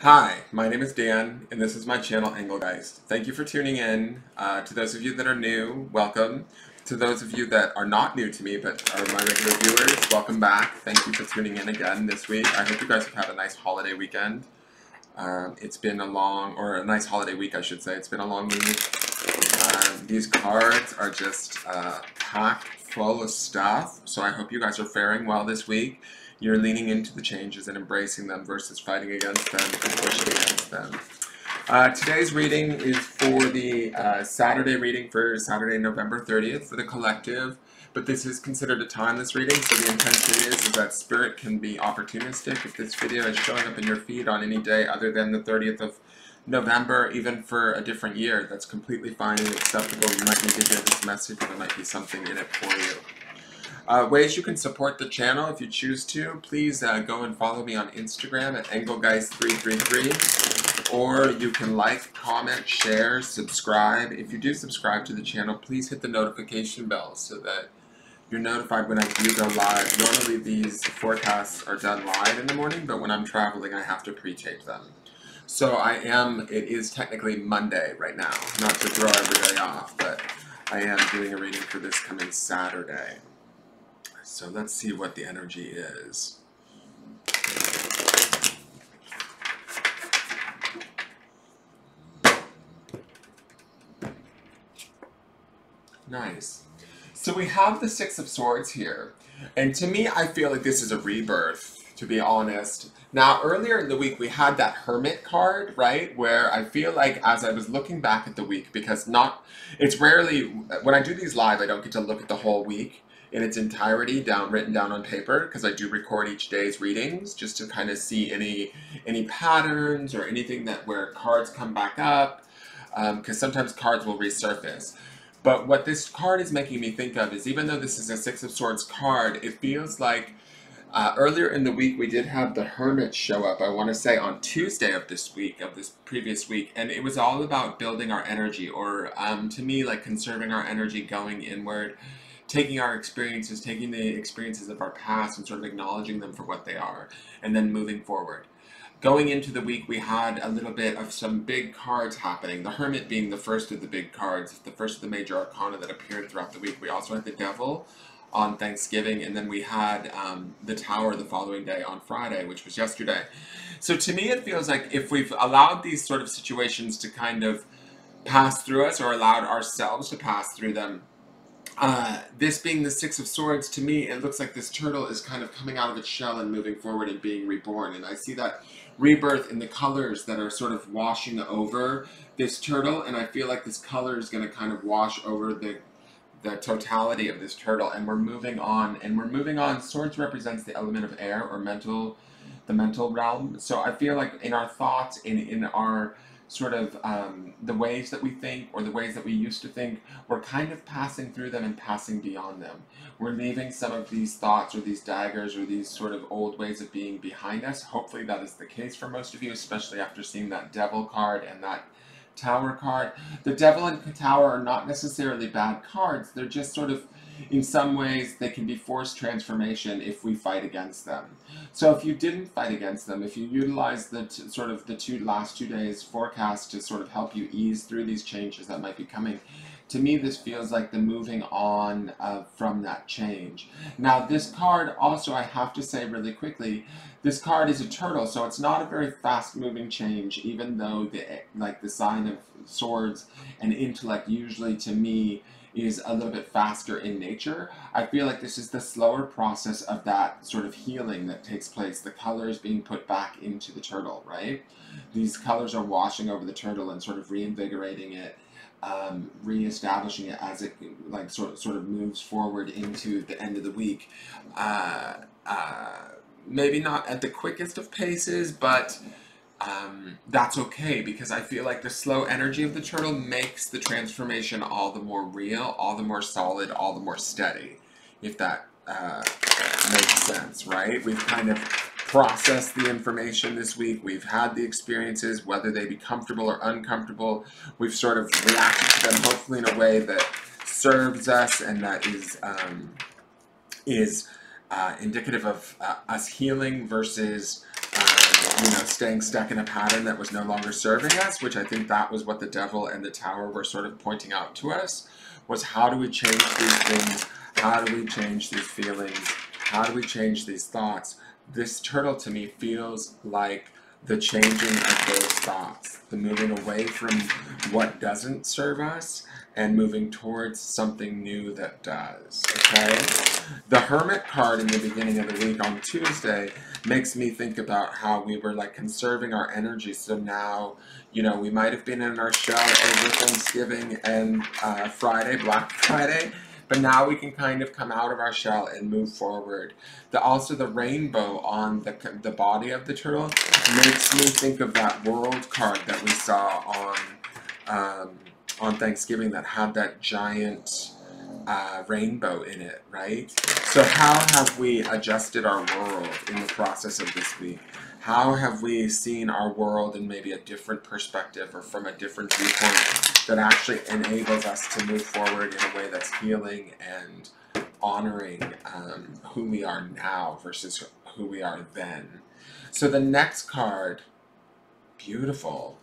Hi, my name is Dan, and this is my channel, Engelgeist. Thank you for tuning in. To those of you that are new, welcome. To those of you that are not new to me, but are my regular viewers, welcome back. Thank you for tuning in again this week. I hope you guys have had a nice holiday weekend. It's been a nice holiday week, I should say. It's been a long week. These cards are just packed full of stuff, so I hope you guys are faring well this week. You're leaning into the changes and embracing them versus fighting against them and pushing against them. Today's reading is for the Saturday reading for Saturday, November 30th for the collective, but this is considered a timeless reading, so the intention is that spirit can be opportunistic. If this video is showing up in your feed on any day other than the 30th of November, even for a different year, that's completely fine and acceptable. You might need to hear this message, there might be something in it for you. Ways you can support the channel if you choose to. Please go and follow me on Instagram at Engelgeist333, or you can like, comment, share, subscribe. If you do subscribe to the channel, please hit the notification bell so that you're notified when I do go live. Normally these forecasts are done live in the morning, but when I'm traveling I have to pre-tape them. So it is technically Monday right now, not to throw everybody off, but I am doing a reading for this coming Saturday. So let's see what the energy is. Nice. So we have the Six of Swords here. And to me, I feel like this is a rebirth, to be honest. Now, earlier in the week, we had that Hermit card, right? Where I feel like as I was looking back at the week, because it's rarely, when I do these live, I don't get to look at the whole week in its entirety written down on paper, because I do record each day's readings just to kind of see any patterns or anything where cards come back up, because sometimes cards will resurface. But what this card is making me think of is, even though this is a Six of Swords card, it feels like earlier in the week we did have the Hermit show up, I want to say on Tuesday of this previous week, and it was all about building our energy, or to me, like conserving our energy, going inward, taking the experiences of our past and sort of acknowledging them for what they are, and then moving forward. Going into the week, we had a little bit of some big cards happening, the Hermit being the first of the big cards, the first of the major arcana that appeared throughout the week. We also had the Devil on Thanksgiving, and then we had the Tower the following day on Friday, which was yesterday. So to me, it feels like if we've allowed these sort of situations to kind of pass through us, or allowed ourselves to pass through them, this being the Six of Swords, to me, it looks like this turtle is kind of coming out of its shell and moving forward and being reborn. And I see that rebirth in the colors that are sort of washing over this turtle, and I feel like this color is going to kind of wash over the totality of this turtle, and we're moving on. Swords represents the element of air, or the mental realm. So I feel like in our thoughts, in our sort of the ways that we think, or the ways that we used to think, we're kind of passing through them and passing beyond them. We're leaving some of these thoughts, or these daggers, or these sort of old ways of being behind us. Hopefully that is the case for most of you, especially after seeing that Devil card and that Tower card. The Devil and the Tower are not necessarily bad cards. They're just sort of, in some ways, they can be forced transformation if we fight against them. So if you didn't fight against them, if you utilize the last 2 days forecast to sort of help you ease through these changes that might be coming, to me this feels like the moving on from that change. Now this card also, I have to say really quickly, this card is a turtle, so it's not a very fast moving change, even though the sign of swords and intellect usually, to me, is a little bit faster in nature. I feel like this is the slower process of that sort of healing that takes place. The colors being put back into the turtle, right? These colors are washing over the turtle and sort of reinvigorating it, re-establishing it as it sort of moves forward into the end of the week. Maybe not at the quickest of paces, but that's okay, because I feel like the slow energy of the turtle makes the transformation all the more real, all the more solid, all the more steady, if that makes sense, right? We've kind of processed the information this week. We've had the experiences, whether they be comfortable or uncomfortable. We've sort of reacted to them, hopefully in a way that serves us and that is indicative of us healing versus staying stuck in a pattern that was no longer serving us, which I think that was what the devil and the tower were sort of pointing out to us, was how do we change these things? How do we change these feelings? How do we change these thoughts? This turtle to me feels like the changing of those thoughts, the moving away from what doesn't serve us and moving towards something new that does, okay? The Hermit card in the beginning of the week on Tuesday makes me think about how we were like conserving our energy. So now, we might have been in our shell over Thanksgiving and Black Friday, but now we can kind of come out of our shell and move forward. Also the rainbow on the body of the turtle makes me think of that world card that we saw on Thanksgiving that had that giant rainbow in it, right? So how have we adjusted our world in the process of this week? How have we seen our world in maybe a different perspective or from a different viewpoint that actually enables us to move forward in a way that's healing and honoring who we are now versus who we are then? So the next card, beautiful.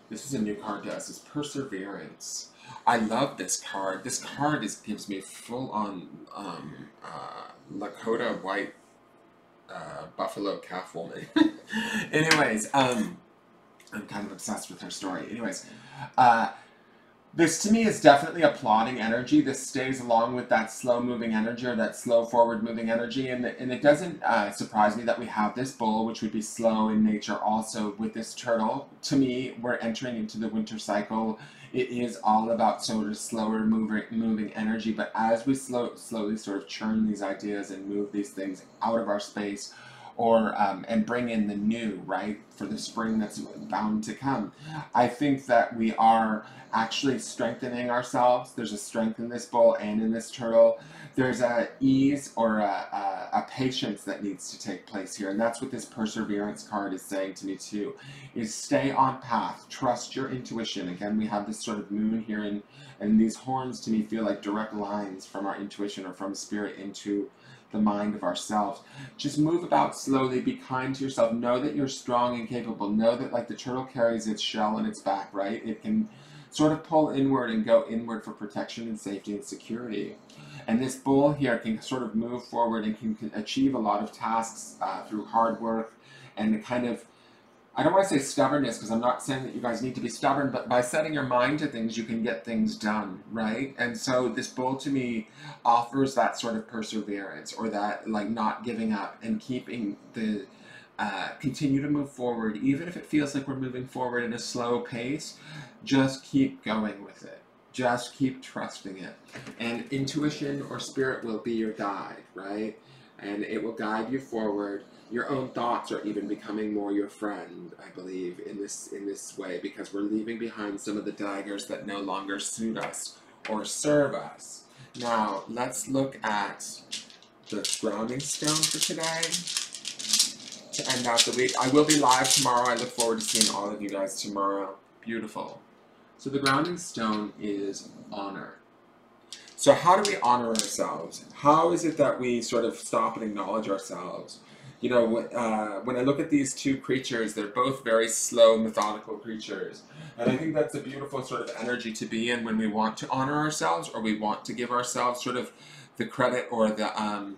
This is a new card to us, is Perseverance. I love this card. This card gives me full-on Lakota white buffalo calf woman. Anyways, I'm kind of obsessed with her story. Anyways, this to me is definitely a plotting energy. This stays along with that slow-moving energy or that slow forward-moving energy. And it doesn't surprise me that we have this bull, which would be slow in nature also with this turtle. To me, we're entering into the winter cycle. It is all about sort of slower moving energy. But as we slowly sort of churn these ideas and move these things out of our space, or and bring in the new, right, for the spring that's bound to come, I think that we are actually strengthening ourselves. There's a strength in this bull and in this turtle. There's a ease or a patience that needs to take place here, and that's what this Perseverance card is saying to me too, is stay on path, trust your intuition. Again, we have this sort of moon here, and these horns to me feel like direct lines from our intuition or from spirit into the mind of ourselves. Just move about slowly, be kind to yourself, know that you're strong and capable, know that like the turtle carries its shell in its back, right? It can sort of pull inward and go inward for protection and safety and security. And this bull here can sort of move forward and can achieve a lot of tasks through hard work and the kind of, I don't want to say stubbornness, because I'm not saying that you guys need to be stubborn, but by setting your mind to things, you can get things done, right? And so this bull to me offers that sort of perseverance, or that like not giving up and keeping the, continue to move forward, even if it feels like we're moving forward at a slow pace. Just keep going with it. Just keep trusting it. And intuition or spirit will be your guide, right? And it will guide you forward. Your own thoughts are even becoming more your friend, I believe, in this way, because we're leaving behind some of the daggers that no longer suit us or serve us. Now, let's look at the grounding stone for today to end out the week. I will be live tomorrow. I look forward to seeing all of you guys tomorrow. Beautiful. So the grounding stone is honor. So how do we honor ourselves? How is it that we sort of stop and acknowledge ourselves? When I look at these two creatures, they're both very slow, methodical creatures. And I think that's a beautiful sort of energy to be in when we want to honor ourselves, or we want to give ourselves sort of the credit or the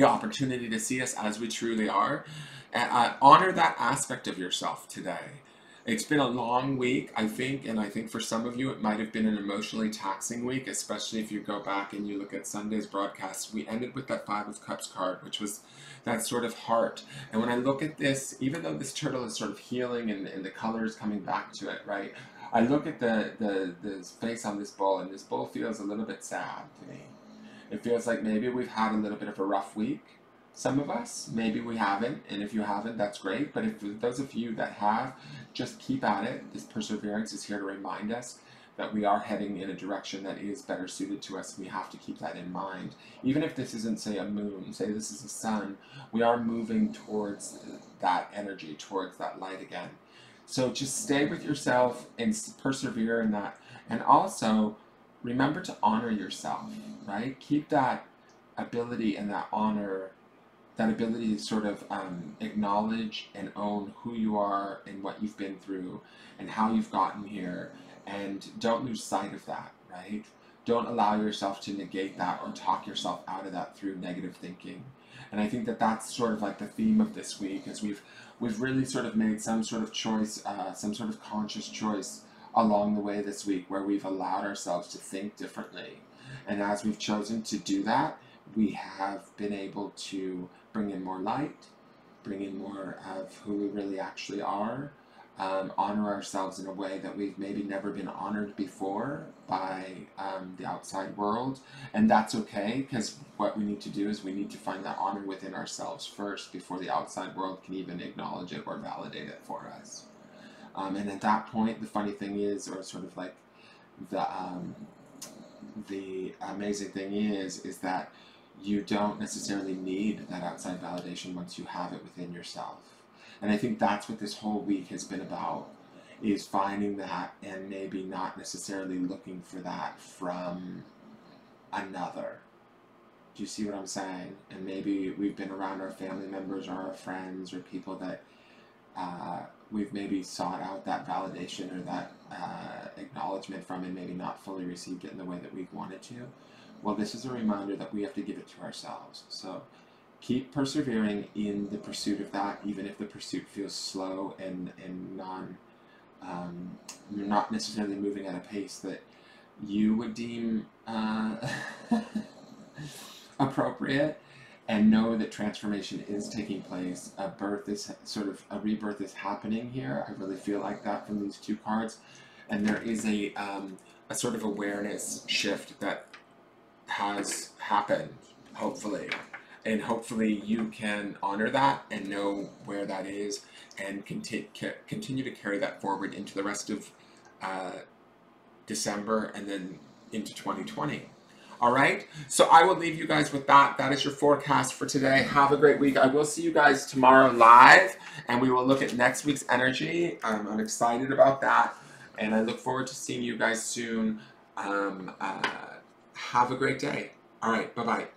opportunity to see us as we truly are. And honor that aspect of yourself today. It's been a long week, I think, and I think for some of you it might have been an emotionally taxing week, especially if you go back and you look at Sunday's broadcast. We ended with that Five of Cups card, which was that sort of heart. And when I look at this, even though this turtle is sort of healing and the color is coming back to it, right? I look at the face on this bull, and this bull feels a little bit sad to me. It feels like maybe we've had a little bit of a rough week. Some of us, maybe we haven't, and if you haven't, that's great. But if those of you that have, just keep at it. This perseverance is here to remind us that we are heading in a direction that is better suited to us. We have to keep that in mind. Even if this isn't, say, a moon, say this is a sun, we are moving towards that energy, towards that light again. So just stay with yourself and persevere in that. And also, remember to honor yourself, right? Keep that ability and that honor that ability to sort of acknowledge and own who you are and what you've been through and how you've gotten here, and don't lose sight of that, right? Don't allow yourself to negate that or talk yourself out of that through negative thinking. And I think that that's sort of like the theme of this week, is we've really sort of made some sort of choice, some sort of conscious choice along the way this week, where we've allowed ourselves to think differently. And as we've chosen to do that, we have been able to bring in more light, bring in more of who we really actually are, honor ourselves in a way that we've maybe never been honored before by the outside world. And that's okay, because what we need to do is we need to find that honor within ourselves first before the outside world can even acknowledge it or validate it for us. And at that point, the funny thing is, or sort of like the amazing thing is that you don't necessarily need that outside validation once you have it within yourself. And I think that's what this whole week has been about, is finding that and maybe not necessarily looking for that from another. Do you see what I'm saying? And maybe we've been around our family members or our friends or people that we've maybe sought out that validation or that acknowledgement from, and maybe not fully received it in the way that we've wanted to. Well, this is a reminder that we have to give it to ourselves. So keep persevering in the pursuit of that, even if the pursuit feels slow and you're not necessarily moving at a pace that you would deem appropriate. And know that transformation is taking place. A rebirth is happening here. I really feel like that from these two cards. And there is a sort of awareness shift that has happened, hopefully. And hopefully you can honor that and know where that is, and continue to carry that forward into the rest of December and then into 2020. All right, so I will leave you guys with that. That is your forecast for today. Have a great week. I will see you guys tomorrow live, and we will look at next week's energy. I'm excited about that, and I look forward to seeing you guys soon. Have a great day. All right, bye-bye.